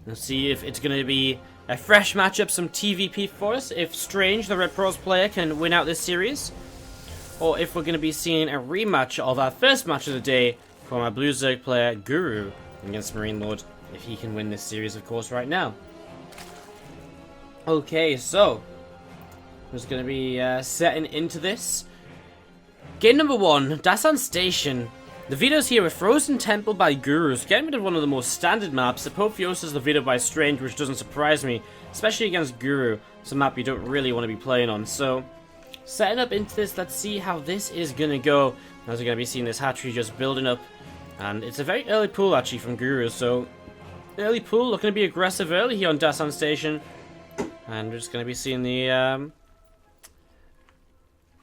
We'll see if it's going to be a fresh matchup, some TVP for us, if Strange, the Red Pros player, can win out this series, or if we're going to be seeing a rematch of our first match of the day from our Blue Zerg player, Guru, against Marine Lord, if he can win this series, of course, right now. Okay, so, I'm just going to be setting into this. Game number 1, Dasan Station. The Veto's here, a Frozen Temple by Gurus, getting rid of one of the most standard maps. Apotheosis the Veto by Strange, which doesn't surprise me, especially against Guru. It's a map you don't really want to be playing on. So, setting up into this, let's see how this is going to go. As we're going to be seeing this hatchery just building up. And it's a very early pool actually from Guru, so early pool, looking to be aggressive early here on Dasan Station. And we're just going to be seeing the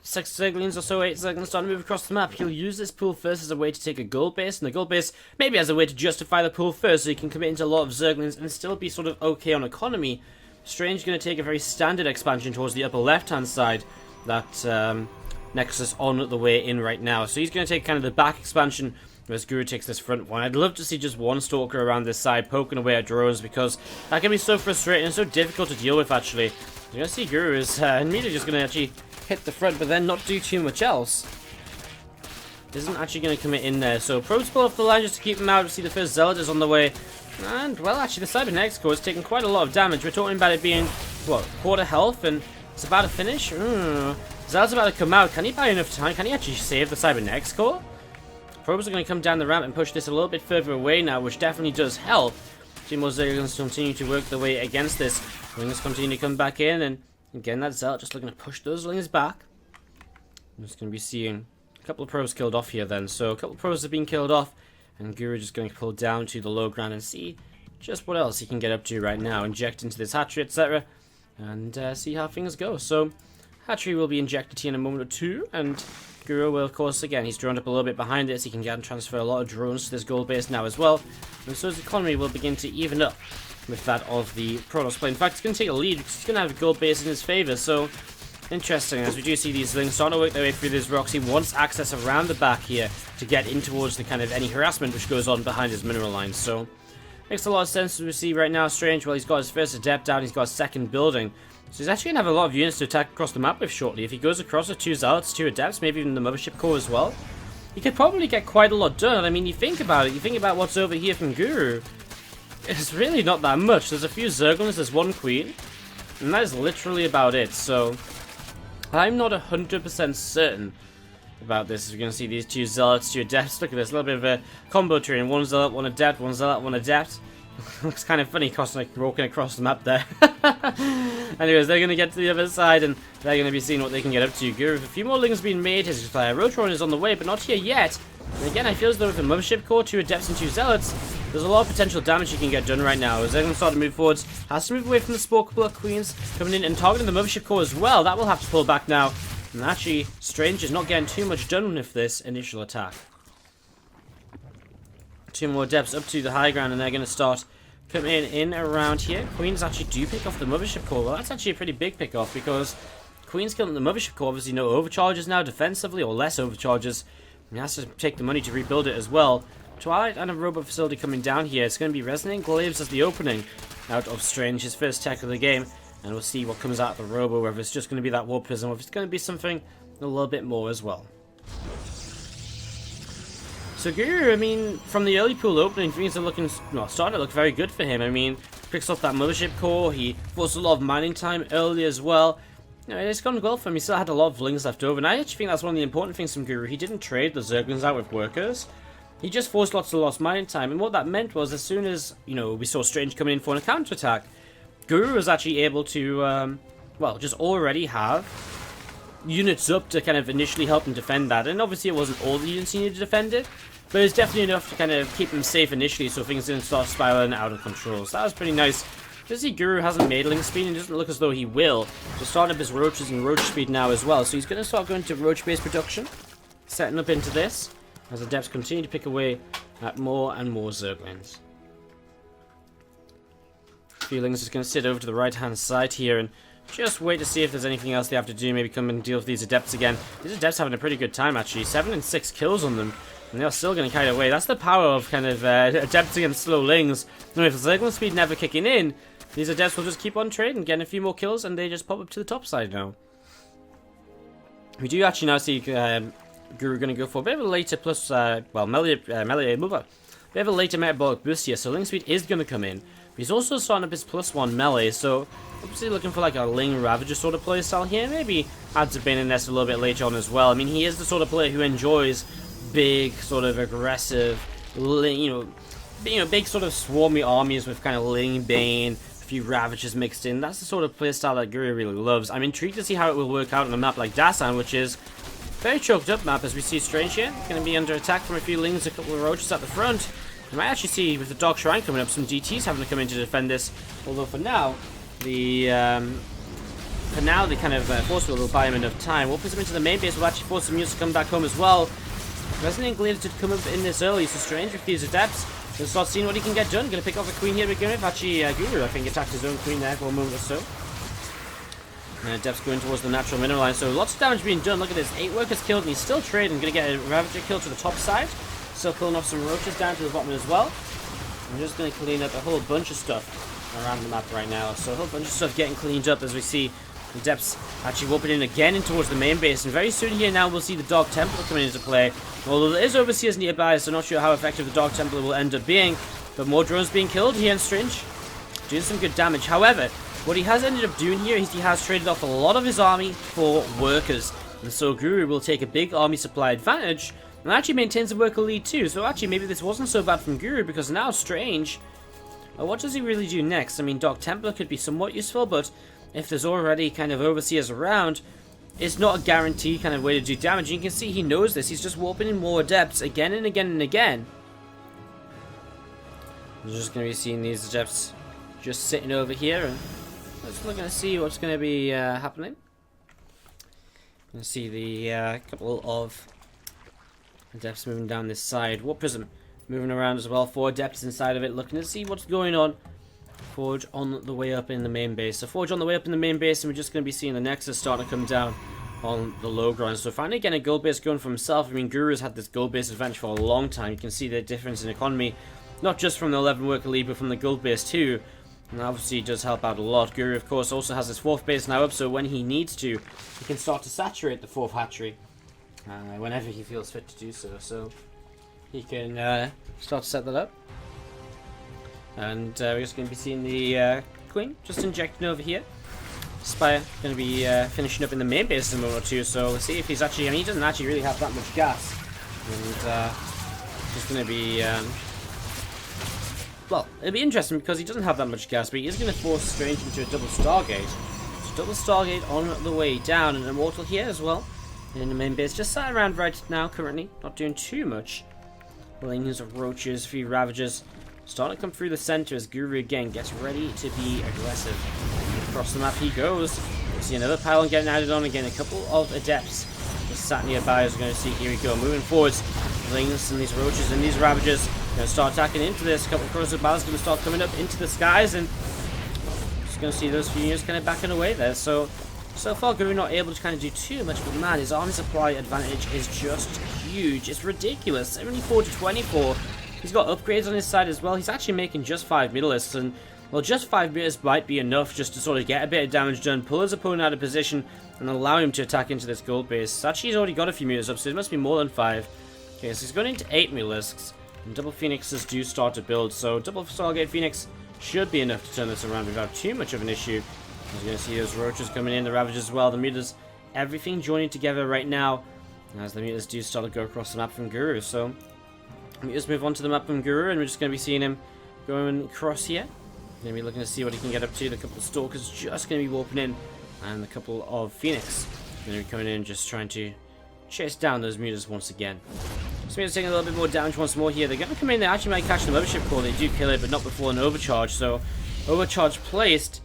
6 Zerglings or so, 8 Zerglings starting to move across the map. He'll use this pool first as a way to take a gold base, and the gold base maybe as a way to justify the pool first, so he can commit into a lot of Zerglings and still be sort of okay on economy. Strange going to take a very standard expansion towards the upper left-hand side, that Nexus on the way in right now. So he's going to take kind of the back expansion, whereas Guru takes this front one. I'd love to see just one Stalker around this side poking away at drones, because that can be so frustrating and so difficult to deal with actually. You're going to see Guru is immediately just going to actually hit the front, but then not do too much else. Isn't actually going to commit in there. So probes pull off the line just to keep him out. We see the first Zealot is on the way. And, well, actually, the Cybernetics core is taking quite a lot of damage. We're talking about it being, what, quarter health, and it's about to finish? Zealot's about to come out. Can he buy enough time? Can he actually save the Cybernetics core? Probes are going to come down the ramp and push this a little bit further away now, which definitely does help. Two more Zerglings continue to work their way against this. Lings continue to come back in, and again, that Zealot just looking to push those Lings back. I'm just going to be seeing a couple of pros killed off here then. So a couple of pros have been killed off, and Guru just going to pull down to the low ground and see just what else he can get up to right now. Inject into this hatchery, etc. And see how things go. So hatchery will be injected here in a moment or two, and Guru will, of course, again, he's drawn up a little bit behind it, so he can get and transfer a lot of drones to this gold base now as well. And so his economy will begin to even up with that of the Protoss play. In fact, he's going to take a lead because he's going to have a gold base in his favor. So, interesting, as we do see these Lings starting to work their way through these rocks. He wants access around the back here to get in towards the kind of any harassment which goes on behind his mineral lines. So, makes a lot of sense as we see right now. Strange, well, he's got his first adept down, he's got a second building. So he's actually going to have a lot of units to attack across the map with shortly. If he goes across with 2 Zealots, 2 Adepts, maybe even the Mothership Core as well, he could probably get quite a lot done. I mean, you think about it, you think about what's over here from Guru. It's really not that much. There's a few Zerglings, there's 1 Queen, and that is literally about it. So, I'm not 100% certain about this. We're going to see these 2 Zealots, 2 Adepts. Look at this, a little bit of a combo train. 1 Zealot, 1 Adept, 1 Zealot, 1 Adept. Looks kind of funny, like walking across the map there. Anyways, they're going to get to the other side, and they're going to be seeing what they can get up to. Guru, with a few more Lings being made, his Rotron is on the way, but not here yet. And again, I feel as though with a Mothership Core, 2 Adepts and 2 Zealots, there's a lot of potential damage you can get done right now. As they're going to start to move forwards, has to move away from the Spore couple of Queens, coming in and targeting the Mothership Core as well. That will have to pull back now. And actually, Strange is not getting too much done with this initial attack. 2 more Adepts up to the high ground, and they're going to start coming in around here. Queens actually do pick off the Mothership Core. Well, that's actually a pretty big pick off, because Queen's killing the Mothership Core. Obviously, no overcharges now defensively, or less overcharges. He has to take the money to rebuild it as well. Twilight and a robot facility coming down here. It's going to be Resonating Glaives as the opening out of Strange, his first tech of the game. And we'll see what comes out of the robo, whether it's just going to be that Warp Prism, or if it's going to be something a little bit more as well. So Guru, I mean, from the early pool opening, things are looking, well, starting to look very good for him. I mean, picks up that Mothership Core, he forced a lot of mining time early as well. You know, it's gone well for him. He still had a lot of Lings left over, and I actually think that's one of the important things from Guru. He didn't trade the Zerglings out with workers. He just forced lots of lost mining time, and what that meant was, as soon as, you know, we saw Strange coming in for a counterattack, Guru was actually able to, well, just already have units up to kind of initially help him defend that. And obviously it wasn't all the units he needed to defend it, but it was definitely enough to kind of keep him safe initially so things didn't start spiraling out of control. So that was pretty nice. You see Guru hasn't made Ling speed, and it doesn't look as though he will. Just starting up his roaches and roach speed now as well. So he's going to start going to roach-based production, setting up into this, as the Adepts continue to pick away at more and more Zerglings. Feelings is going to sit over to the right-hand side here and just wait to see if there's anything else they have to do. Maybe come and deal with these Adepts again. These Adepts having a pretty good time, actually. 7 and 6 kills on them. And they're still going to kite away. That's the power of kind of Adepts against slow Lings. And with Zergling speed never kicking in, these Adepts will just keep on trading, getting a few more kills, and they just pop up to the top side now. We do actually now see Guru going to go for a bit of a later plus, melee mover. Bit of a later metabolic boost here, so Ling speed is going to come in. But he's also starting up his +1 melee, so obviously looking for like a Ling Ravager sort of playstyle here. Maybe adds a Bane and Nest a little bit later on as well. I mean, he is the sort of player who enjoys big, sort of aggressive, big sort of swarmy armies with kind of Ling, Bane, a few Ravagers mixed in. That's the sort of playstyle that Guru really loves. I'm intrigued to see how it will work out on a map like Dasan, which is very choked up map, as we see Strange here. Going to be under attack from a few Lings, a couple of Roaches at the front. You might actually see, with the Dark Shrine coming up, some DTs having to come in to defend this. Although for now, the kind of Force Wheel will buy him enough time. We'll put him into the main base. We'll actually force some units to come back home as well. Resonant Glaive to come up in this early, so Strange with these Adepts. Gonna start seeing what he can get done. Gonna pick off a Queen here to begin with. Actually, Guru, I think, attacked his own Queen there for a moment or so. And Adepts going towards the natural mineral line, so lots of damage being done. Look at this, 8 workers killed, and he's still trading. Gonna get a Ravager kill to the top side. Still pulling off some Roaches down to the bottom as well. I'm just gonna clean up a whole bunch of stuff around the map right now. So a whole bunch of stuff getting cleaned up as we see the Adepts actually warping in again in towards the main base. And very soon here now we'll see the Dark Templar coming into play. Although there is Overseers nearby, so not sure how effective the Dark Templar will end up being. But more drones being killed here in Strange. Doing some good damage. However, what he has ended up doing here is he has traded off a lot of his army for workers. And so Guru will take a big army supply advantage and actually maintains a worker lead too. So actually maybe this wasn't so bad from Guru, because now Strange, what does he really do next? I mean, Dark Templar could be somewhat useful, but if there's already kind of Overseers around, it's not a guaranteed kind of way to do damage. You can see he knows this. He's just warping in more Adepts again and again and again. We're just going to be seeing these Adepts just sitting over here, and let's look and see what's going to be happening. You can see the couple of Adepts moving down this side. Warp Prism moving around as well. 4 Adepts inside of it, looking to see what's going on. Forge on the way up in the main base. So Forge on the way up in the main base, and we're just going to be seeing the Nexus starting to come down on the low ground. So finally getting a gold base going for himself. I mean, Guru's had this gold base advantage for a long time. You can see the difference in economy, not just from the 11 worker lead, but from the gold base too. And obviously it does help out a lot. Guru, of course, also has his 4th base now up, so when he needs to, he can start to saturate the 4th hatchery whenever he feels fit to do so. So he can start to set that up. And we're just going to be seeing the Queen just injecting over here. Spire going to be finishing up in the main base in a moment or two, so we'll see if he's actually, I mean, he doesn't actually really have that much gas. And just going to be, well, it'll be interesting because he doesn't have that much gas, but he is going to force Strange into a double Stargate. So double Stargate on the way down, and Immortal here as well in the main base. Just sat around right now currently, not doing too much. Lings, Roaches, a few Ravagers. Starting to come through the center as Guru again gets ready to be aggressive. Across the map he goes. We see another pylon getting added on again. A couple of Adepts just sat nearby as we're going to see. Here we go, moving forwards. Lings and these Roaches and these Ravagers going to start attacking into this. A couple of Corrosive Battles going to start coming up into the skies, and just going to see those few units kind of backing away there. So far Guru not able to kind of do too much, but man, his army supply advantage is just huge. It's ridiculous. 74 to 24. He's got upgrades on his side as well. He's actually making just 5 Mutalisks, and well, just 5 meters might be enough just to sort of get a bit of damage done, pull his opponent out of position, and allow him to attack into this gold base. Actually, he's already got a few meters up, so it must be more than 5. Okay, so he's going into 8 Mutalisks, and double Phoenixes do start to build, so double Stargate Phoenix should be enough to turn this around without too much of an issue. As you're going to see those Roaches coming in, the Ravagers as well, the Mutas, everything joining together right now, as the Mutas do start to go across the map from Guru. So let me just move on to the map from Guru, and we're just going to be seeing him going across here. Going to be looking to see what he can get up to. The couple of Stalkers just going to be warping in, and a couple of Phoenix going to be coming in, just trying to chase down those Mutas once again. So Mutas taking a little bit more damage once more here. They're going to come in, they actually might catch the Mothership Core. They do kill it, but not before an overcharge. So overcharge placed.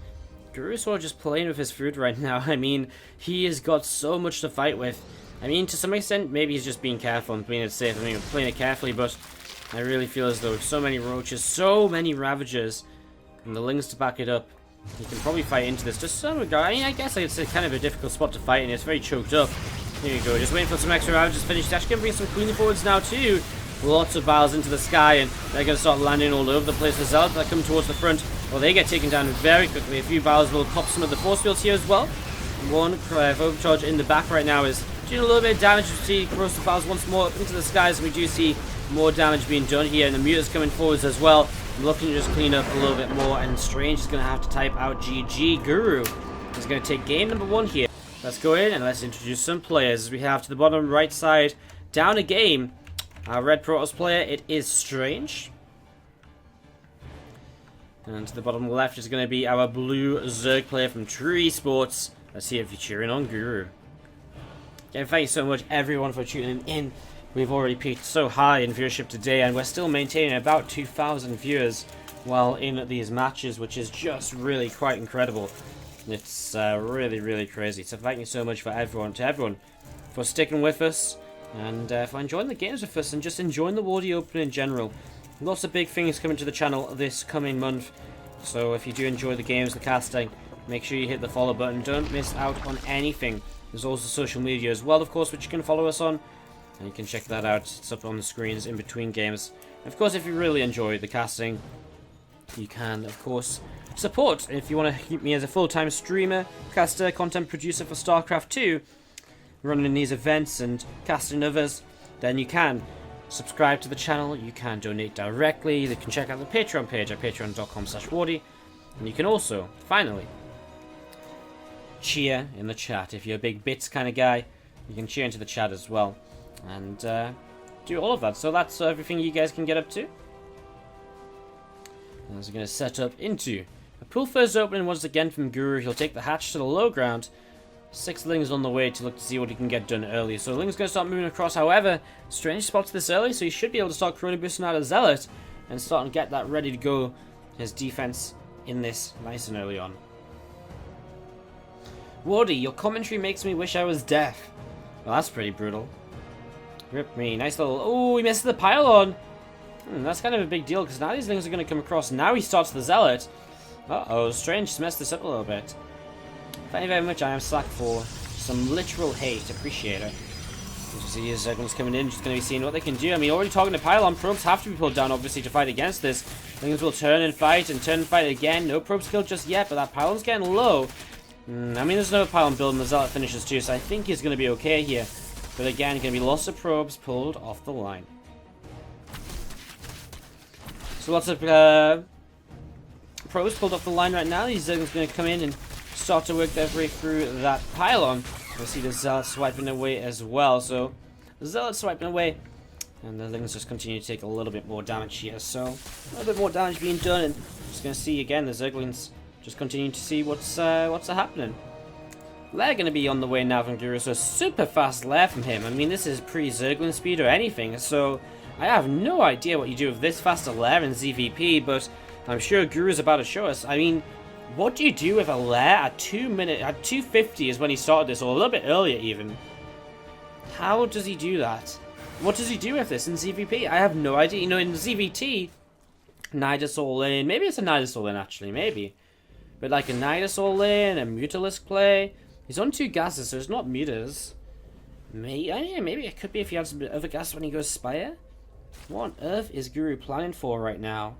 Guru's sort of just playing with his food right now. I mean, he has got so much to fight with. I mean, to some extent, maybe he's just being careful and playing it safe. I mean, playing it carefully, but I really feel as though so many Roaches, so many Ravagers, and the Lings to back it up. He can probably fight into this. Just some regard. I mean, I guess it's kind of a difficult spot to fight in. It's very choked up. Here you go, just waiting for some extra rounds, just finished. Actually going to bring some queen forwards now too. Lots of battles into the sky, and they're going to start landing all over the place. The Zealots that come towards the front, well, they get taken down very quickly. A few battles will pop some of the force fields here as well. One overcharge in the back right now is doing a little bit of damage. You see corrosive battles once more up into the skies, and we do see more damage being done here, and the mutants coming forwards as well. I'm looking to just clean up a little bit more, and Strange is going to have to type out GG. Guru is going to take game number 1 here. Let's go in and let's introduce some players. We have to the bottom right side, down a game, our red Protoss player, it is Strange. And to the bottom left is going to be our blue Zerg player from True Esports. Let's see if you're cheering on Guru. Again, thank you so much everyone for tuning in. We've already peaked so high in viewership today, and we're still maintaining about 2,000 viewers while in these matches, which is just really quite incredible. It's really, really crazy. So thank you so much for everyone for sticking with us, and for enjoying the games with us, and just enjoying the Wardi Open in general. Lots of big things coming to the channel this coming month, so if you do enjoy the games, the casting, make sure you hit the follow button. Don't miss out on anything. There's also social media as well, of course, which you can follow us on, and you can check that out. It's up on the screens in between games. And of course, if you really enjoy the casting, you can, of course, support. If you want to keep me as a full-time streamer, caster, content producer for StarCraft 2, running these events and casting others, then you can subscribe to the channel. You can donate directly. You can check out the Patreon page at patreon.com/Wardi, and you can also, finally, cheer in the chat. If you're a big bits kind of guy, you can cheer into the chat as well, and do all of that. So that's everything you guys can get up to. And as we're going to set up into a pool first opening once again from Guru. He'll take the hatch to the low ground. 6 Lings on the way to look to see what he can get done early. So Ling's going to start moving across. However, Strange spots this early, so he should be able to start chrono boosting out a Zealot and start and get that ready to go. His defense in this nice and early on. Wardi, your commentary makes me wish I was deaf. Well, that's pretty brutal. Rip me. Nice little... Oh, he missed the pylon. That's kind of a big deal, because now these Lings are going to come across. Now he starts the Zealot. Uh-oh, Strange just messed this up a little bit. Thank you very much, I am Slack, for some literal hate. Appreciate it. As you see, his Zeglings coming in, just going to be seeing what they can do. I mean, already talking to Pylon. Probes have to be pulled down, obviously, to fight against this. Things will turn and fight again. No probes killed just yet, but that Pylon's getting low. I mean, there's no Pylon build, and the Zealot finishes too, so I think he's going to be okay here. But again, going to be lots of probes pulled off the line. So lots of probes pulled off the line right now. These Zeglings going to come in and start to work their way through that pylon. We'll see the Zealot swiping away as well. So the Zealot swiping away, and the Lings just continue to take a little bit more damage here. So a little bit more damage being done, and just going to see again the Zerglings just continuing to see what's happening. Lair going to be on the way now from Guru, so super fast Lair from him. I mean, this is pre-Zergling speed or anything, so I have no idea what you do with this faster Lair in ZvP, but I'm sure Guru's about to show us. I mean, what do you do with a Lair at 250 is when he started this, or a little bit earlier even. How does he do that? What does he do with this in ZvP? I have no idea. You know, in ZVT, Nidus all in. Maybe it's a Nidus all in, actually. Maybe. But like a Nidus all in, a Mutalisk play. He's on 2 gases, so it's not Mutas. Maybe it could be if he has some other gas when he goes Spire. What on earth is Guru planning for right now?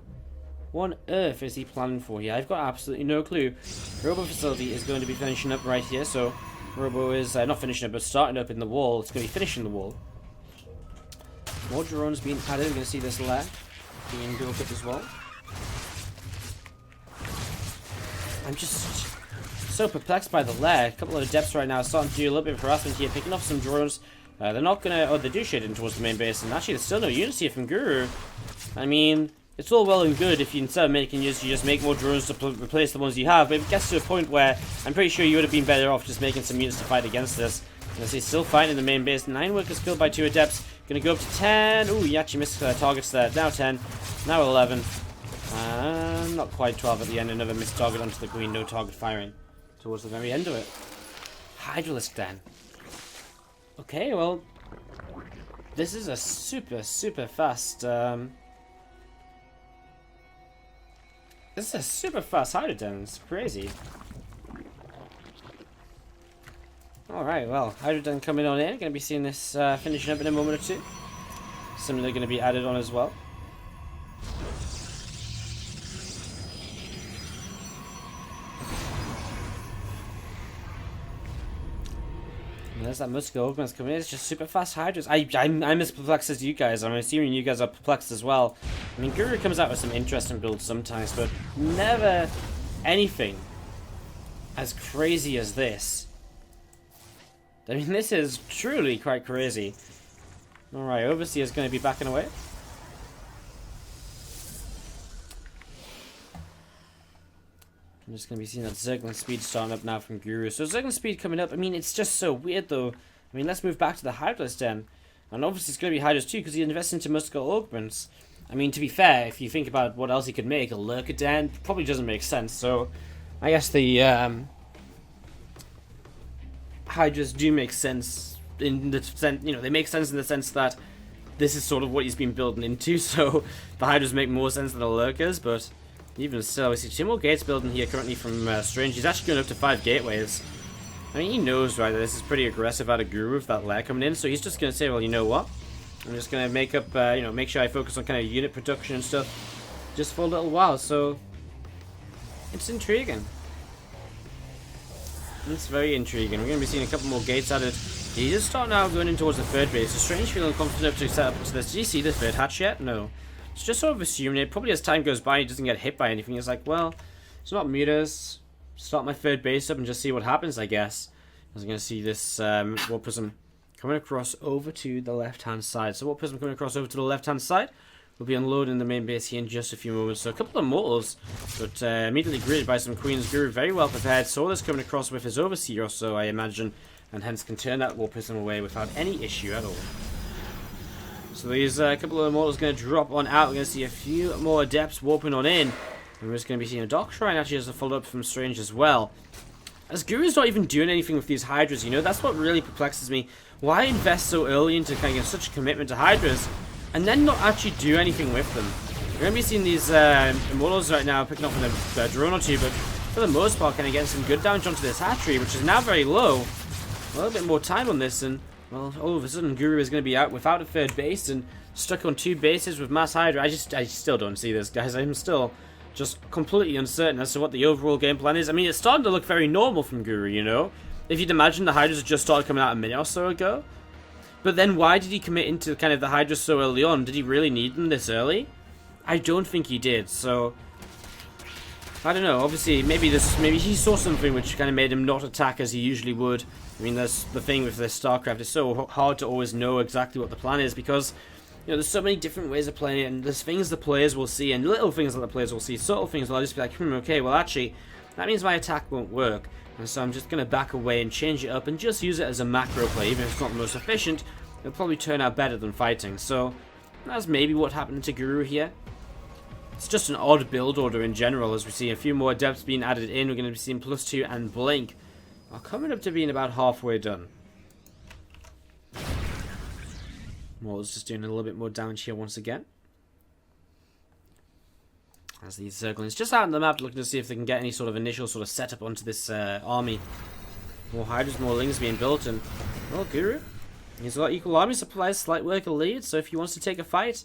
What on earth is he planning for here? I've got absolutely no clue. Robo Facility is going to be finishing up right here, so Robo is not finishing up, but starting up in the wall. It's going to be finishing the wall. More drones being added. We're going to see this Lair being built up as well. I'm just so perplexed by the Lair. A couple of Adepts right now starting to do a little bit of harassment here, picking off some drones. They're not going to... Oh, they do shade in towards the main base, and actually there's still no units here from Guru. I mean, it's all well and good if you, instead of making units, you just make more drones to replace the ones you have, but it gets to a point where I'm pretty sure you would have been better off just making some units to fight against this. And he's still fighting in the main base. 9 workers killed by 2 Adepts. Going to go up to 10. Ooh, he actually missed targets there. Now 10. Now 11. Not quite 12 at the end. Another missed target onto the green. No target firing towards the very end of it. Hydralisk then. Okay, well, this is a super, super fast, this is a super fast Hydroden. It's crazy. Alright, well, Hydrogen coming on in. Going to be seeing this finishing up in a moment or two. Similarly going to be added on as well. And there's that Musco Augments coming in. It's just super fast Hydras. I'm as perplexed as you guys. I'm assuming you guys are perplexed as well. I mean, Guru comes out with some interesting builds sometimes, but never anything as crazy as this. I mean, this is truly quite crazy. Alright, Overseer is going to be backing away. I'm just going to be seeing that Zergling speed starting up now from Guru. So Zergling speed coming up. I mean, it's just so weird though. I mean, let's move back to the Hydras den. And obviously it's going to be Hydras too because he invests into Muscle Augments. I mean, to be fair, if you think about what else he could make, a Lurker den probably doesn't make sense. So I guess the Hydras do make sense in the sense, you know, they make sense in the sense that this is sort of what he's been building into. So the Hydras make more sense than the Lurkers, but even still, we see 2 more gates building here currently from Strange. He's actually going up to 5 gateways. I mean, he knows, right, that this is pretty aggressive out of Guru with that lair coming in, so he's just going to say, well, you know what? I'm just going to make up, you know, make sure I focus on kind of unit production and stuff just for a little while, so it's intriguing. It's very intriguing. We're going to be seeing a couple more gates added. He's just starting out going in towards the 3rd base. So Strange feeling confident enough to set up into this. Did you see the 3rd hatch yet? No. It's just sort of assuming it. Probably as time goes by, he doesn't get hit by anything. He's like, well, it's not meters. Start my 3rd base up and just see what happens, I guess. I was going to see this Warp Prism coming across over to the left-hand side. So Warp Prism coming across over to the left-hand side. We'll be unloading the main base here in just a few moments. So a couple of mortals, but immediately greeted by some Queens. Guru very well prepared. Saw this coming across with his Overseer or so, I imagine, and hence can turn that Warp Prism away without any issue at all. So these couple of mortals going to drop on out. We're going to see a few more Adepts warping on in. And we're just going to be seeing a Dark Shrine actually as a follow-up from Strange as well. As Guru's not even doing anything with these Hydras, you know, that's what really perplexes me. Why invest so early into kind of such a commitment to Hydras and then not actually do anything with them? We're going to be seeing these Immortals right now picking up on a drone or two, but for the most part kind of getting some good damage onto this hatchery, which is now very low. A little bit more time on this and, well, all of a sudden Guru is going to be out without a 3rd base and stuck on 2 bases with Mass Hydra. I still don't see this, guys. I'm still just completely uncertain as to what the overall game plan is. I mean, it's starting to look very normal from Guru, you know? If you'd imagine the Hydras just started coming out a minute or so ago. But then why did he commit into kind of the Hydras so early on? Did he really need them this early? I don't think he did, so I don't know. Obviously, maybe he saw something which kind of made him not attack as he usually would. I mean, that's the thing with this StarCraft. It's so hard to always know exactly what the plan is because, you know, there's so many different ways of playing it, and there's things the players will see, and little things that the players will see, subtle things. I'll just be like, okay, well, actually, that means my attack won't work, and so I'm just going to back away and change it up and just use it as a macro play. Even if it's not the most efficient, it'll probably turn out better than fighting. So that's maybe what happened to Guru here. It's just an odd build order in general, as we see a few more Adepts being added in. We're going to be seeing +2 and Blink are coming up to being about halfway done. Mortal's just doing a little bit more damage here once again. As these Zerglings just out on the map looking to see if they can get any sort of initial sort of setup onto this army. More Hydras, more Lings being built, and, well, Guru, he's got equal army supplies, slight worker lead, so if he wants to take a fight,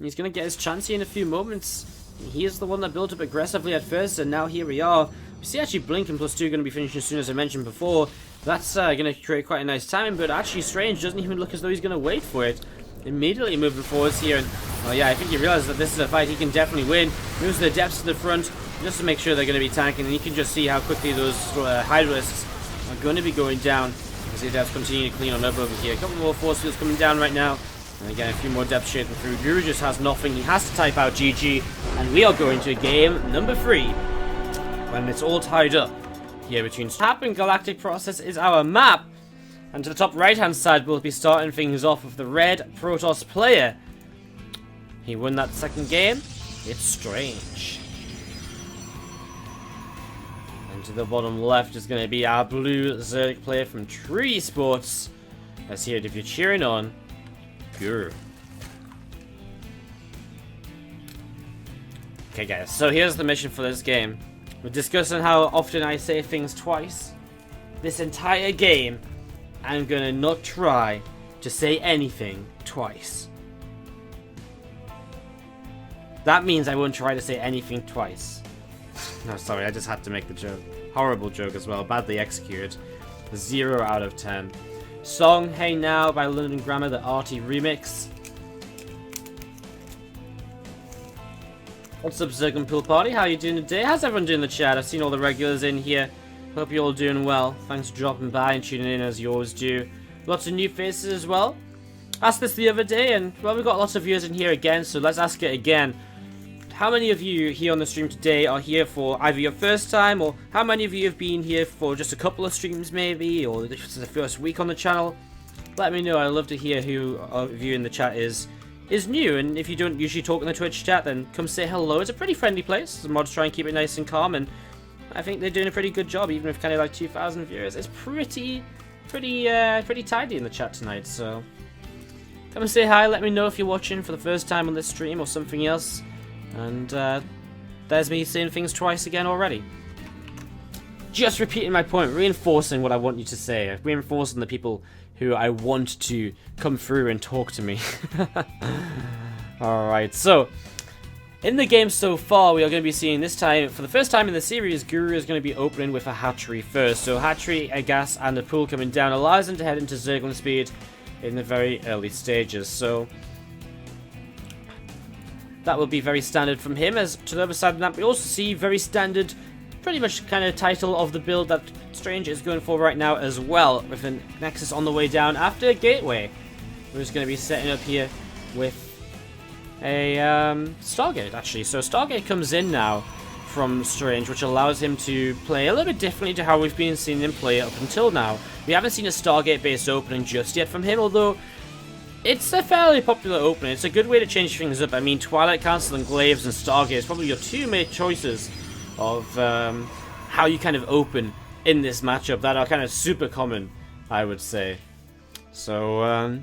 he's going to get his chance here in a few moments. He is the one that built up aggressively at first, and now here we are. We see actually Blink and +2 going to be finishing as soon as I mentioned before. That's going to create quite a nice timing, but actually Strange doesn't even look as though he's going to wait for it. Immediately moving forwards here, and, well, yeah, I think he realizes that this is a fight he can definitely win. Moves the Adepts to the front just to make sure they're going to be tanking, and you can just see how quickly those Hydralisks are going to be going down as the Adepts continue to clean on up over here. A couple more force fields coming down right now. And again, a few more depths shaping through. Guru just has nothing. He has to type out GG. And we are going to game number 3. When it's all tied up. Here between Tap and Galactic Process is our map. And to the top right hand side, we'll be starting things off with the red Protoss player. He won that second game. It's Strange. And to the bottom left is going to be our blue Zerg player from Tree Sports. Let's hear it if you're cheering on Guru. Okay guys, so here's the mission for this game. We're discussing how often I say things twice. This entire game I'm gonna not try to say anything twice. That means I won't try to say anything twice. No, sorry, I just had to make the joke. Horrible joke as well, badly executed. 0 out of 10. Song Hey Now by London Grammar, the arty remix. What's up, Zerglin Pool Party? How you doing today? How's everyone doing in the chat? I've seen all the regulars in here. Hope you're all doing well. Thanks for dropping by and tuning in as you always do. Lots of new faces as well. Asked this the other day, and well, we've got lots of viewers in here again, so let's ask it again. How many of you here on the stream today are here for either your first time, or how many of you have been here for just a couple of streams maybe, or this is the first week on the channel? Let me know. I'd love to hear who of you in the chat is new, and if you don't usually talk in the Twitch chat, then come say hello. It's a pretty friendly place. The mods try and keep it nice and calm, and I think they're doing a pretty good job, even with kind of like 2,000 viewers. It's pretty tidy in the chat tonight, so come and say hi. Let me know if you're watching for the first time on this stream or something else. And there's me saying things twice again already. Just repeating my point, reinforcing what I want you to say, reinforcing the people who I want to come through and talk to me. Alright, so in the game so far, we are going to be seeing this time, for the first time in the series, Guru is going to be opening with a hatchery first. So hatchery, a gas, and a pool coming down allows him to head into Zerglin speed in the very early stages. So that will be very standard from him. As to the other side of that, we also see very standard, pretty much kind of title of the build that Strange is going for right now as well, with a Nexus on the way down after Gateway. We're just going to be setting up here with a Stargate, actually. So Stargate comes in now from Strange, which allows him to play a little bit differently to how we've been seeing him play up until now. We haven't seen a Stargate-based opening just yet from him, although it's a fairly popular opening. It's a good way to change things up. I mean, Twilight Council and Glaives and Stargate is probably your two main choices of how you kind of open in this matchup that are kind of super common, I would say. So,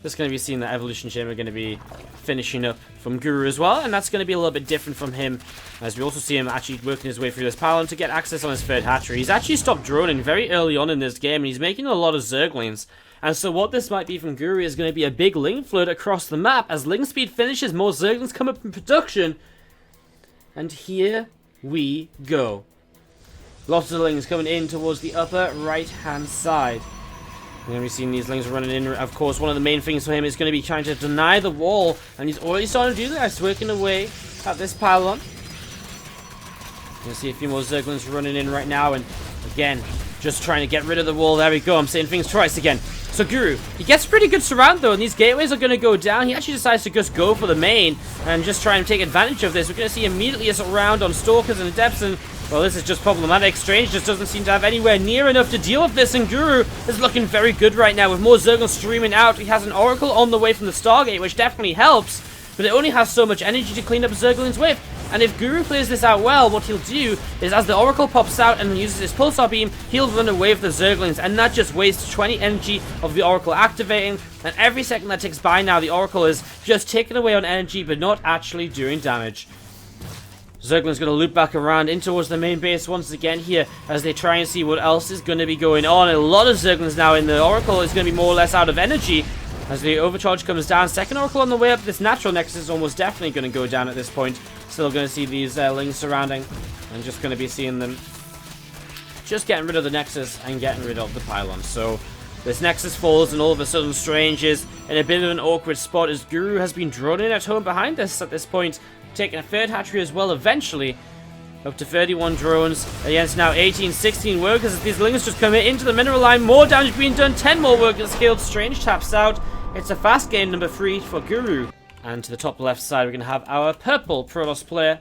just going to be seeing the Evolution Chamber going to be finishing up from Guru as well, and that's going to be a little bit different from him, as we also see him actually working his way through this pylon to get access on his third hatchery. He's actually stopped droning very early on in this game, and he's making a lot of Zerglings. And so what this might be from Guru is going to be a big Ling flood across the map. As Ling speed finishes, more Zerglings come up in production. And here we go. Lots of Lings coming in towards the upper right-hand side. We're going to be seeing these Lings running in. Of course, one of the main things for him is going to be trying to deny the wall. And he's already starting to do that. He's working away at this pylon. You're going to see a few more Zerglings running in right now. And again, just trying to get rid of the wall. There we go. I'm saying things twice again. So Guru, he gets a pretty good surround though, and these gateways are going to go down. He actually decides to just go for the main and just try and take advantage of this. We're going to see immediately a surround on Stalkers and Adepts, and well, this is just problematic. Strange just doesn't seem to have anywhere near enough to deal with this, and Guru is looking very good right now with more Zerglings streaming out. He has an Oracle on the way from the Stargate, which definitely helps, but it only has so much energy to clean up Zerglings with. And if Guru plays this out well, what he'll do is as the Oracle pops out and uses his Pulsar Beam, he'll run away with the Zerglings, and that just wastes 20 energy of the Oracle activating, and every second that ticks by now, the Oracle is just taking away on energy, but not actually doing damage. Zergling's going to loop back around in towards the main base once again here, as they try and see what else is going to be going on. A lot of Zerglings now in the Oracle is going to be more or less out of energy, as the overcharge comes down. Second Oracle on the way up. This natural Nexus is almost definitely going to go down at this point. Still going to see these Lings surrounding, and just going to be seeing them just getting rid of the Nexus and getting rid of the pylon. So this Nexus falls, and all of a sudden Strange is in a bit of an awkward spot, as Guru has been drawn in at home behind this at this point, taking a third hatchery as well eventually. Up to 31 drones against now 18, 16 workers, as these Lings just come into the mineral line. More damage being done, 10 more workers killed. Strange taps out. It's a fast game number 3 for Guru. And to the top left side, we're going to have our purple Protoss player.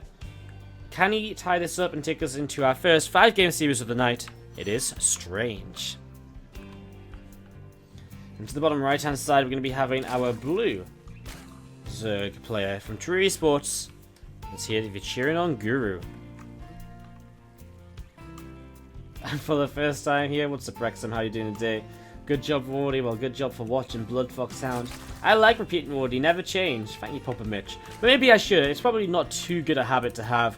Can he tie this up and take us into our first 5-game series of the night? It is Strange. And to the bottom right-hand side, we're going to be having our blue Zerg player from True Esports. It's here to be cheering on Guru. And for the first time here, what's up, Wrexham? How you doing today? Good job, Wardi. Well, good job for watching Bloodfox Sound. I like repeating Wardi, never change. Thank you, Papa Mitch. But maybe I should. It's probably not too good a habit to have.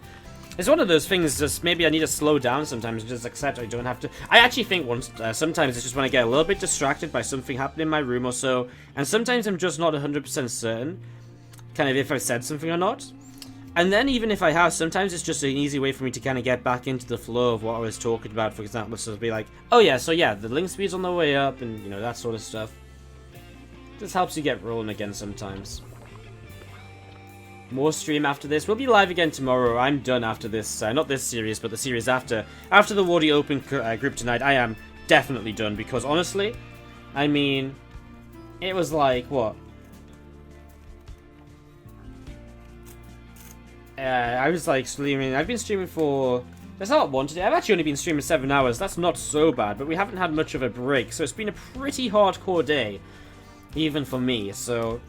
It's one of those things, just maybe I need to slow down sometimes, just accept I don't have to. I actually think sometimes it's just when I get a little bit distracted by something happening in my room or so, and sometimes I'm just not 100% certain, kind of if I said something or not. And then even if I have, sometimes it's just an easy way for me to kind of get back into the flow of what I was talking about, for example. So it'll be like, oh yeah, so yeah, the link speed's on the way up, and you know, that sort of stuff. This helps you get rolling again sometimes. More stream after this. We'll be live again tomorrow. I'm done after this. Not this series, but the series after. After the Wardi Open group tonight, I am definitely done. Because honestly, I mean, it was like, what? I was like streaming. I've been streaming for... There's not one today. I've actually only been streaming 7 hours. That's not so bad. But we haven't had much of a break. So it's been a pretty hardcore day. Even for me. So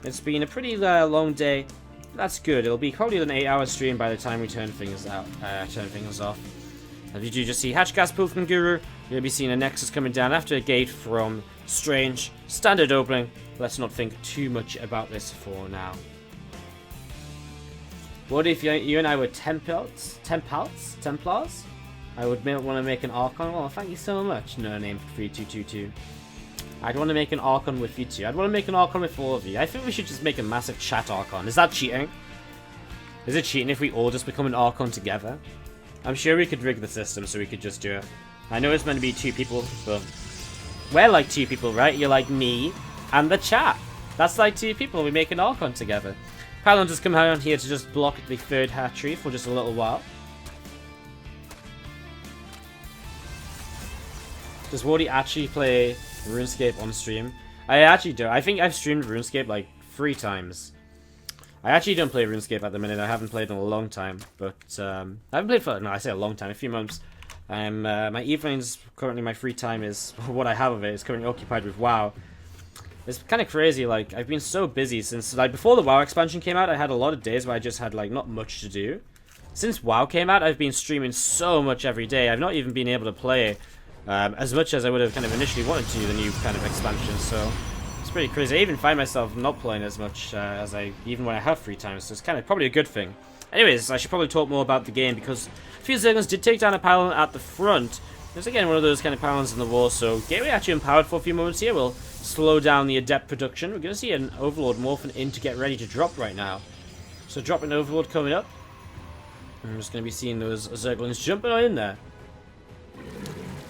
it's been a pretty long day. That's good. It'll be probably an 8-hour stream by the time we turn things off. If you do just see Hatchgas pull from Guru, you'll be seeing a Nexus coming down after a gate from Strange. Standard opening. Let's not think too much about this for now. What if you and I were Templars? I would want to make an Archon. Oh, thank you so much. No name 3222. I'd want to make an Archon with you two. I'd want to make an Archon with all of you. I think we should just make a massive chat Archon. Is that cheating? Is it cheating if we all just become an Archon together? I'm sure we could rig the system so we could just do it. I know it's meant to be 2 people, but we're like 2 people, right? You're like me and the chat. That's like 2 people. We make an Archon together. Pylon just come around here to just block the 3rd hatchery for just a little while. Does Wardi actually play RuneScape on stream? I actually do. I think I've streamed RuneScape like 3 times. I actually don't play RuneScape at the minute. I haven't played in a long time, but I haven't played for, no, I say a long time, a few months. My evenings, currently my free time is, what I have of it is currently occupied with WoW. It's kind of crazy, like, I've been so busy since, like, before the WoW expansion came out, I had a lot of days where I just had, like, not much to do. Since WoW came out, I've been streaming so much every day. I've not even been able to play as much as I would have kind of initially wanted to, the new kind of expansion, so it's pretty crazy. I even find myself not playing as much as even when I have free time, so it's kind of probably a good thing. Anyways, I should probably talk more about the game, because a few Zerglings did take down a pylon at the front. There's again one of those kind of pylons in the wall, so Gateway actually empowered for a few moments here. We'll slow down the Adept production. We're going to see an Overlord morphing in to get ready to drop right now. So dropping Overlord coming up. I'm just going to be seeing those Zerglings jumping on in there.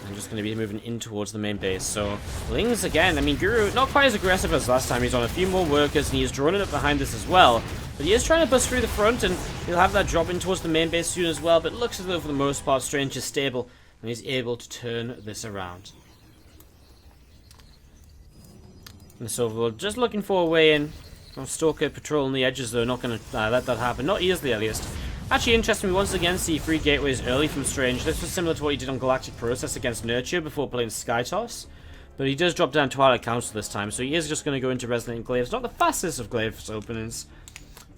I'm just going to be moving in towards the main base. So, Lings again. I mean, Guru, not quite as aggressive as last time. He's on a few more workers, and he is drawing it up behind this as well. But he is trying to bust through the front, and he'll have that drop in towards the main base soon as well. But it looks as though, for the most part, Strange is stable, and he's able to turn this around. And so we're just looking for a way in. Stalker patrolling the edges, though. Not going to let that happen. Not easily, at least. Actually, interesting, we once again see 3 gateways early from Strange. This was similar to what he did on Galactic Process against Nurture before playing Skytoss. But he does drop down Twilight Council this time, so he is just going to go into Resonant Glaives. Not the fastest of Glaives openings,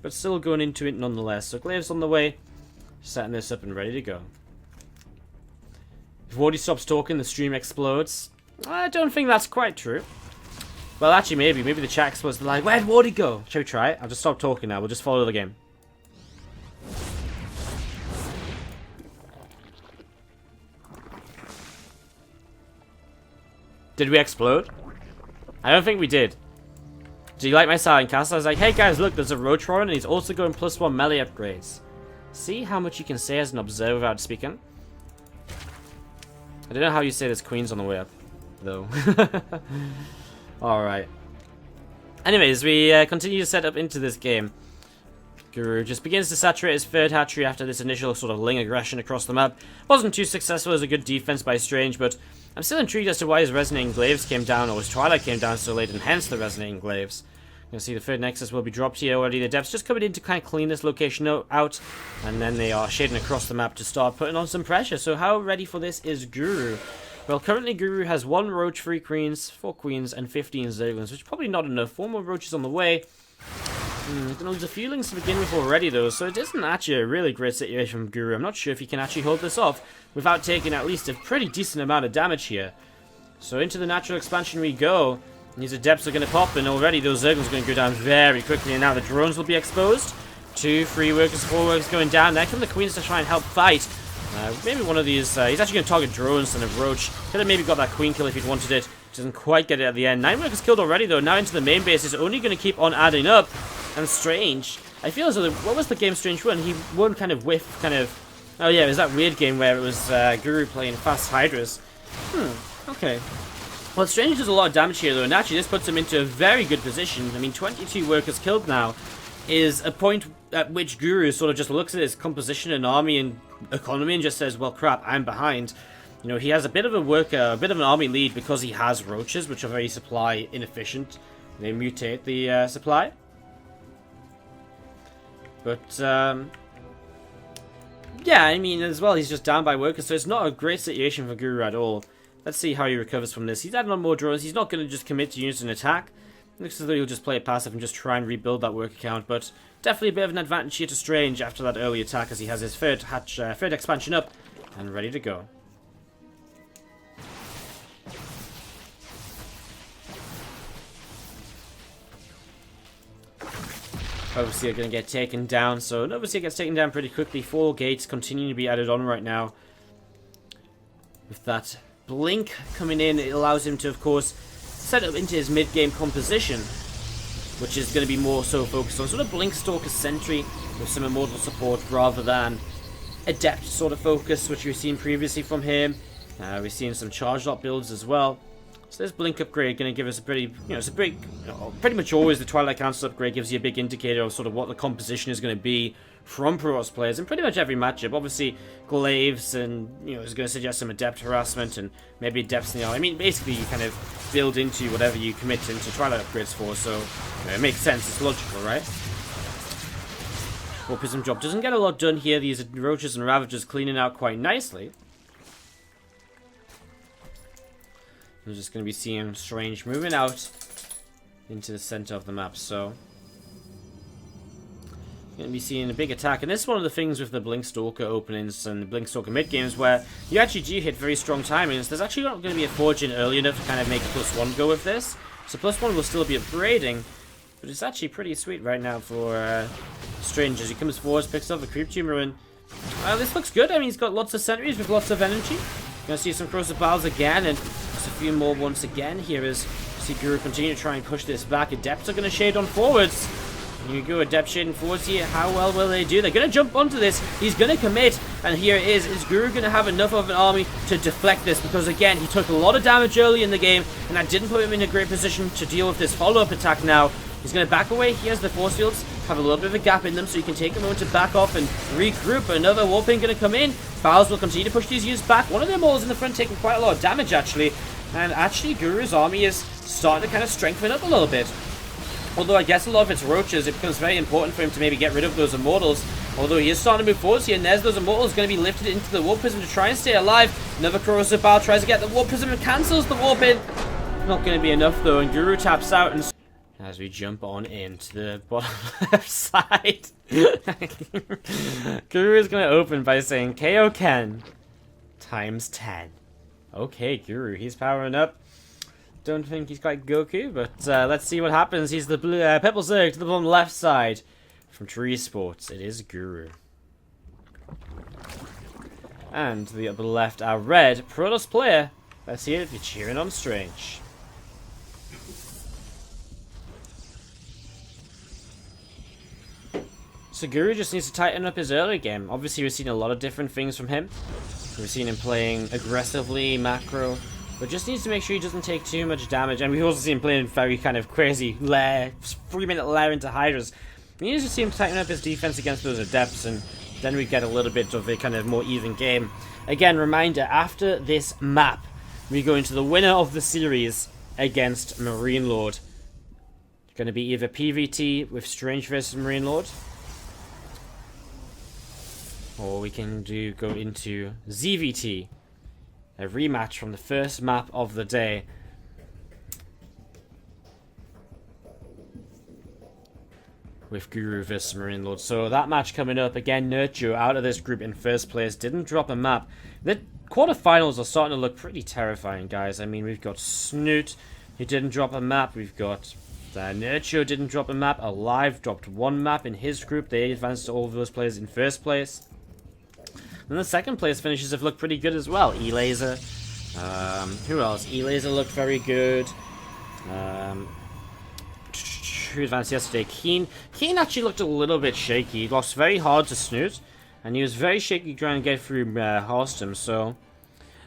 but still going into it nonetheless. So Glaives on the way, setting this up and ready to go. If Wardi stops talking, the stream explodes. I don't think that's quite true. Well, actually, maybe. Maybe the chat explodes. They're like, where'd Wardi go? Shall we try it? I'll just stop talking now. We'll just follow the game. Did we explode? I don't think we did. Do you like my silent cast? I was like, hey guys, look, there's a Roach Warren, and he's also going +1 melee upgrades. See how much you can say as an observer without speaking? I don't know how you say there's queens on the way up, though. Alright. Anyways, we continue to set up into this game. Guru just begins to saturate his 3rd hatchery after this initial sort of Ling aggression across the map. Wasn't too successful as a good defense by Strange, but I'm still intrigued as to why his Resonating Glaives came down, or his Twilight came down so late, and hence the Resonating Glaives. You can see the 3rd Nexus will be dropped here already. The Depths just coming in to kind of clean this location out, and then they are shading across the map to start putting on some pressure. So how ready for this is Guru? Well, currently Guru has 1 Roach, 3 Queens, 4 Queens, and 15 Zerglings, which is probably not enough. 4 more Roaches on the way. There's a few Lings to begin with already, though, so it isn't actually a really great situation from Guru. I'm not sure if he can actually hold this off without taking at least a pretty decent amount of damage here. So into the natural expansion we go. These Adepts are going to pop, and already those Zerglings are going to go down very quickly, and now the drones will be exposed. 2, 3 workers, 4 workers going down. There come the queens to try and help fight. Maybe one of these, he's actually going to target drones and a roach. Could have maybe got that queen kill if he'd wanted it. Doesn't quite get it at the end. 9 workers killed already though. Now into the main base is only going to keep on adding up. And Strange, I feel as though, what was the game Strange won? He won kind of with, oh yeah, it was that weird game where it was Guru playing fast Hydras. Okay. Well, Strange does a lot of damage here though, and actually this puts him into a very good position. I mean, 22 workers killed now is a point at which Guru sort of just looks at his composition and army and economy and just says, well crap, I'm behind. You know, he has a bit of a bit of an army lead because he has roaches, which are very supply inefficient. They mutate the supply. But, yeah, I mean, as well, he's just down by workers, so it's not a great situation for Guru at all. Let's see how he recovers from this. He's adding on more drones. He's not going to just commit to units and attack. Looks as though he'll just play it passive and just try and rebuild that work account, but definitely a bit of an advantage here to Strange after that early attack as he has his third expansion up and ready to go. Overseer going to get taken down, so Overseer gets taken down pretty quickly. 4 gates continuing to be added on right now. With that blink coming in, it allows him to, of course, set up into his mid-game composition, which is going to be more so focused on sort of Blink Stalker Sentry with some Immortal support rather than Adept sort of focus, which we've seen previously from him. We've seen some Charge Lot builds as well. So this Blink upgrade going to give us a pretty, it's a big, pretty much always the Twilight Council upgrade gives you a big indicator of sort of what the composition is going to be from Protoss players in pretty much every matchup. Obviously, Glaives and, is going to suggest some Adept harassment and maybe Adepts in the I mean, basically you kind of build into whatever you commit into Twilight upgrades for, so it makes sense, it's logical, right? Warpism job doesn't get a lot done here. These Roaches and Ravagers cleaning out quite nicely. We're just going to be seeing Strange moving out into the center of the map, so going to be seeing a big attack. And this is one of the things with the Blink Stalker openings and the Blink Stalker mid games where you actually do hit very strong timings. There's actually not going to be a forge in early enough to kind of make a +1 go with this, so +1 will still be upgrading, but it's actually pretty sweet right now for Strange as he comes forward, picks up the Creep Tumor, and this looks good. I mean, he's got lots of sentries with lots of energy. Gonna see some Corrosive Bowels again, and just a few more once again here as see Guru continue to try and push this back. Adepts are gonna shade on forwards. You go Adept shading forwards here. How well will they do? They're gonna jump onto this. He's gonna commit, and here it is. Is Guru gonna have enough of an army to deflect this? Because again, he took a lot of damage early in the game, and that didn't put him in a great position to deal with this follow-up attack now. He's going to back away. He has the force fields, have a little bit of a gap in them, so you can take a moment to back off and regroup. Another Warping going to come in. Bowels will continue to push these units back. One of them all is in the front, taking quite a lot of damage, actually. And actually, Guru's army is starting to kind of strengthen up a little bit. Although I guess a lot of it's Roaches, it becomes very important for him to maybe get rid of those Immortals. Although he is starting to move forwards here, and there's those Immortals going to be lifted into the Warp Prism to try and stay alive. Another Corrosive Bow tries to get the Warp Prism and cancels the Warping. Not going to be enough, though, and Guru taps out and as we jump on into the bottom left side. Guru is going to open by saying KO Ken times 10. Okay, Guru, he's powering up. Don't think he's quite Goku, but let's see what happens. He's the blue Purple Zerg to the bottom left side. From Tree Sports, it is Guru. And to the upper left, our red Protoss player. Let's see if you're cheering on Strange. So Guru just needs to tighten up his early game. Obviously, we've seen a lot of different things from him. We've seen him playing aggressively, macro, but just needs to make sure he doesn't take too much damage. And we've also seen him playing very kind of crazy lair, 3-minute lair into Hydras. We need to see him tighten up his defense against those Adepts, and then we get a little bit of a kind of more even game. Again, reminder, after this map, we go into the winner of the series against Marine Lord. It's going to be either PvT with Strange versus Marine Lord, or we can go into ZvT, a rematch from the first map of the day. With Guru versus Marine Lord. So that match coming up, again, Nurture out of this group in first place, didn't drop a map. The quarterfinals are starting to look pretty terrifying, guys. I mean, we've got Snoot, who didn't drop a map. We've got Nurture didn't drop a map. Alive dropped one map in his group. They advanced to all of those players in first place. And the second place finishes have looked pretty good as well. E-Laser. Who else? E-Laser looked very good. Who advanced yesterday? Keen. Keen actually looked a little bit shaky. He lost very hard to Snoot. And he was very shaky trying to get through Horston. So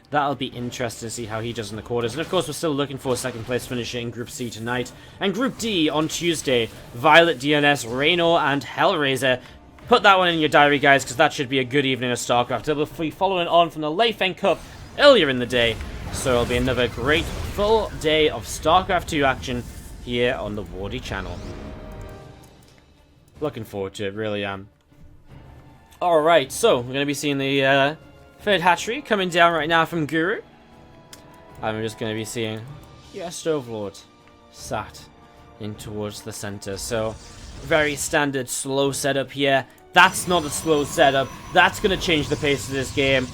that'll be interesting to see how he does in the quarters. And of course, we're still looking for a second place finisher in Group C tonight. And Group D on Tuesday. Violet, DNS, Raynor, and Hellraiser. Put that one in your diary, guys, because that should be a good evening of StarCraft. It'll be following on from the Leifeng Cup earlier in the day. So it'll be another great full day of StarCraft 2 action here on the Wardi channel. Looking forward to it, really am. Alright, so we're going to be seeing the third hatchery coming down right now from Guru. And we're just going to be seeing Yes Overlord sat in towards the center. So very standard slow setup here. That's not a slow setup. That's going to change the pace of this game.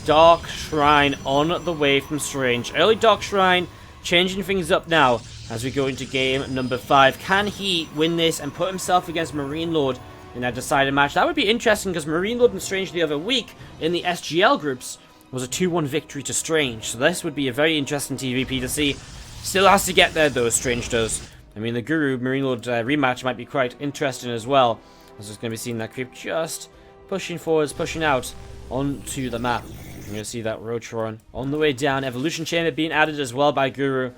Dark Shrine on the way from Strange. Early Dark Shrine changing things up now as we go into game number 5. Can he win this and put himself against Marine Lord in that decided match? That would be interesting because Marine Lord and Strange the other week in the SGL groups was a 2-1 victory to Strange. So this would be a very interesting TVP to see. Still has to get there though, Strange does. I mean, the Guru Marine Lord rematch might be quite interesting as well. As it's going to be seeing that creep just pushing forwards, pushing out onto the map. You're going to see that Rotron on the way down. Evolution Chamber being added as well by Guru.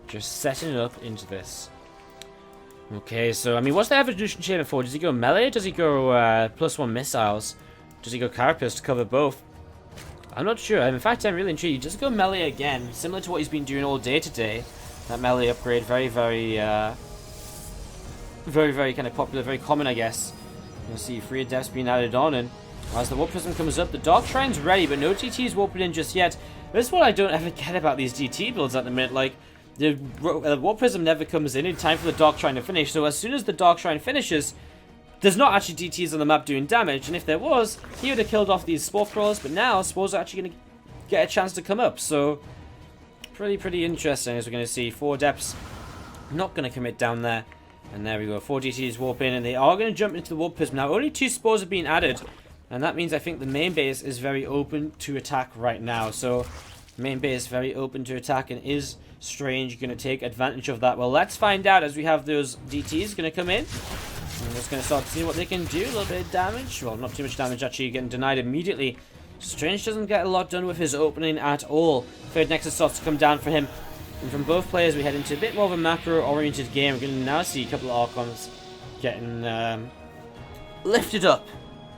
Just setting it up into this. Okay, so, I mean, what's the Evolution Chamber for? Does he go melee? Does he go +1 missiles? Does he go Carapace to cover both? I'm not sure. In fact, I'm really intrigued. Does he go melee again? Similar to what he's been doing all day today. That melee upgrade, very, very kind of popular, very common, I guess. You'll see 3 adepts being added on, and as the Warp Prism comes up, the Dark Shrine's ready, but no DTs warping in just yet. This is what I don't ever get about these DT builds at the minute. Like, the Warp Prism never comes in time for the Dark Shrine to finish, so as soon as the Dark Shrine finishes, there's not actually DTs on the map doing damage, and if there was, he would have killed off these Spore Crawlers, but now Spores are actually going to get a chance to come up, so pretty interesting, as we're going to see. 4 Adepts not going to commit down there, and there we go. 4 DTs warp in, and they are going to jump into the Warp Prism. Now, only 2 Spores are being added, and that means I think the main base is very open to attack right now, so main base very open to attack, and is Strange going to take advantage of that? Well, let's find out as we have those DTs going to come in. I'm just going to start to see what they can do. A little bit of damage. Well, not too much damage, actually, getting denied immediately. Strange doesn't get a lot done with his opening at all. Third Nexus starts to come down for him. And from both players, we head into a bit more of a macro-oriented game. We're going to now see a couple of Archons getting lifted up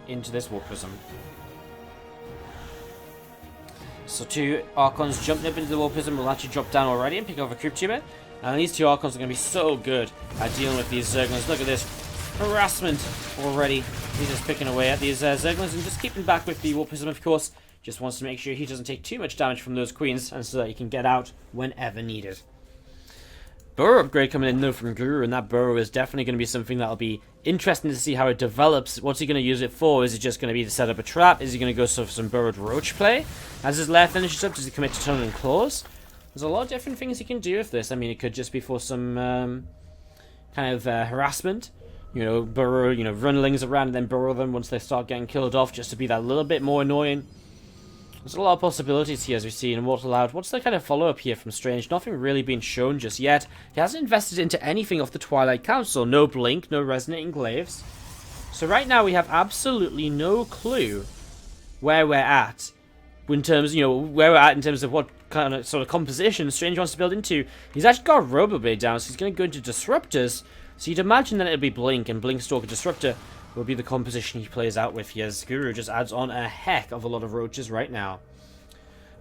into this Warp Prism. So 2 Archons jumping up into the Warp Prism will actually drop down already and pick over Creep Tuber. And these 2 Archons are going to be so good at dealing with these Zerglings. Look at this harassment already. He's just picking away at these Zerglings and just keeping back with the Warp Prism, of course. Just wants to make sure he doesn't take too much damage from those Queens, and so that he can get out whenever needed. Burrow upgrade coming in though from Guru, and that Burrow is definitely going to be something that'll be interesting to see how it develops. What's he going to use it for? Is it just going to be to set up a trap? Is he going to go for some Burrowed Roach play? As his lair finishes up, does he commit to Tunnel and Claws? There's a lot of different things he can do with this. I mean, it could just be for some kind of harassment. You know, burrow, runlings around and then burrow them once they start getting killed off, just to be that little bit more annoying. There's a lot of possibilities here, as we see in Immortal Out. What's the kind of follow-up here from Strange? Nothing really been shown just yet. He hasn't invested into anything off the Twilight Council. No Blink, no Resonating Glaives. So right now we have absolutely no clue where we're at. In terms, where we're at in terms of what kind of sort of composition Strange wants to build into. He's actually got Roboblade down, so he's going to go into Disruptors. So you'd imagine that it'd be Blink, and Blink Stalker Disruptor will be the composition he plays out with here. Guru just adds on a heck of a lot of roaches right now.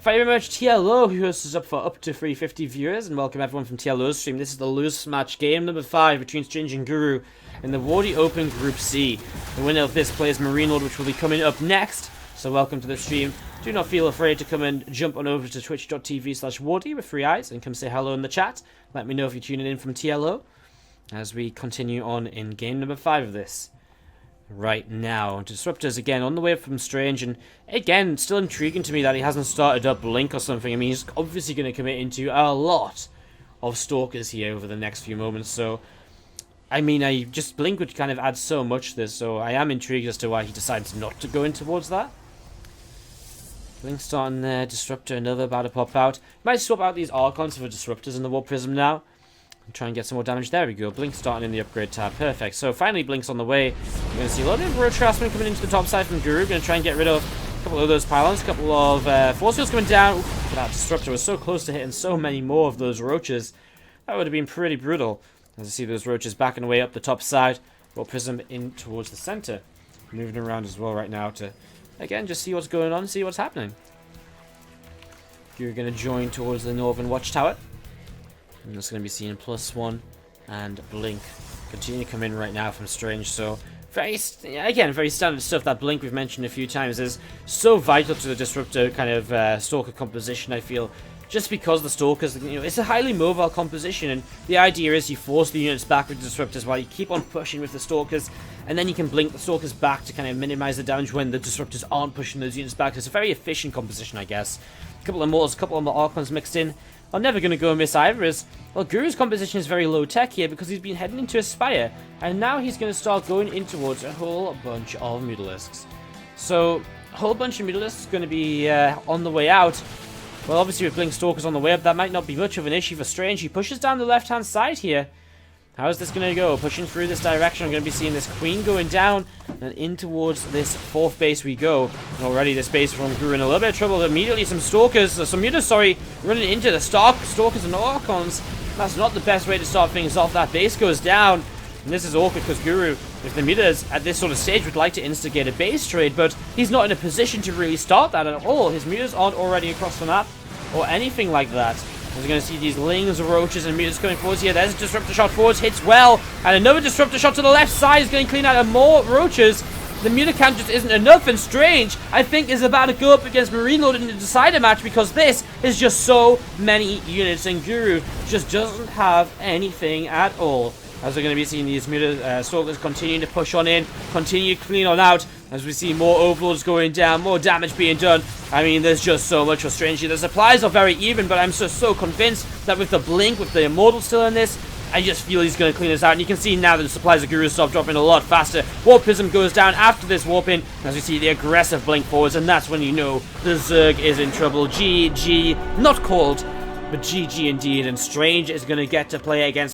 Thank you very much, TLO, who hosts us up for up to 350 viewers, and welcome everyone from TLO's stream. This is the loose match game number 5 between Strange and Guru in the Wardi Open Group C. The winner of this plays Marine Lord, which will be coming up next. So welcome to the stream. Do not feel afraid to come and jump on over to twitch.tv/Wardi with 3 eyes and come say hello in the chat. Let me know if you're tuning in from TLO as we continue on in game number 5 of this. Right now, Disruptors again on the way from Strange, and again, still intriguing to me that he hasn't started up Blink or something. I mean, he's obviously going to commit into a lot of Stalkers here over the next few moments. So, I mean, just Blink would kind of add so much to this, so I am intrigued as to why he decides not to go in towards that. Blink starting there, Disruptor, another about to pop out. Might swap out these Archons for Disruptors in the Warp Prism now. And try and get some more damage. There we go. Blink starting in the upgrade tab. Perfect. So finally Blink's on the way. We're going to see a lot of Roach Harassment coming into the top side from Guru. Going to try and get rid of a couple of those pylons. A couple of Force Fields coming down. Oof, that Disruptor was so close to hitting so many more of those Roaches. That would have been pretty brutal. As you see those Roaches backing away up the top side. Warp Prism in towards the center. Moving around as well right now to, again, just see what's going on, see what's happening. You're going to join towards the Northern Watchtower. And that's going to be seeing +1 and Blink continue to come in right now from Strange. So, very standard stuff. That Blink we've mentioned a few times is so vital to the Disruptor kind of Stalker composition, I feel. Just because the Stalkers, it's a highly mobile composition, and the idea is you force the units back with the Disruptors while you keep on pushing with the Stalkers, and then you can blink the Stalkers back to kind of minimize the damage when the Disruptors aren't pushing those units back. It's a very efficient composition, I guess. A couple of Mortals, a couple of Archons mixed in. I'm never going to go amiss either, as, well, Guru's composition is very low tech here because he's been heading into Aspire, and now he's going to start going in towards a whole bunch of Mutalisks. So, a whole bunch of Mutalisks going to be on the way out. Well, obviously with Blink Stalkers on the way up, that might not be much of an issue for Strange. He pushes down the left-hand side here. How is this going to go? Pushing through this direction, I'm going to be seeing this Queen going down, and in towards this 4th base we go. And already this base from Guru in a little bit of trouble. Immediately some Stalkers, some Mutas, sorry, running into the Stalkers and Archons. That's not the best way to start things off. That base goes down, and this is awkward because Guru, if the Mutas at this sort of stage would like to instigate a base trade, but he's not in a position to really start that at all. His Mutas aren't already across the map or anything like that. We're going to see these Lings, Roaches, and Mutas coming forwards here. There's a Disruptor shot forwards, hits well. And another Disruptor shot to the left side is going to clean out more Roaches. The Muta count just isn't enough, and Strange, I think, is about to go up against Marine Lord in the decider match because this is just so many units, and Guru just doesn't have anything at all. As we're going to be seeing these Muta Stalkers continue to push on in, continue to clean on out, as we see more Overlords going down, more damage being done. I mean, there's just so much for Strange here. The supplies are very even, but I'm so convinced that with the Blink, with the Immortal still in this, I just feel he's going to clean this out. And you can see now that the supplies of Guru stop dropping a lot faster. Warp Prism goes down after this warping, as we see the aggressive Blink forwards, and that's when you know the Zerg is in trouble. GG, not called, but GG indeed, and Strange is going to get to play against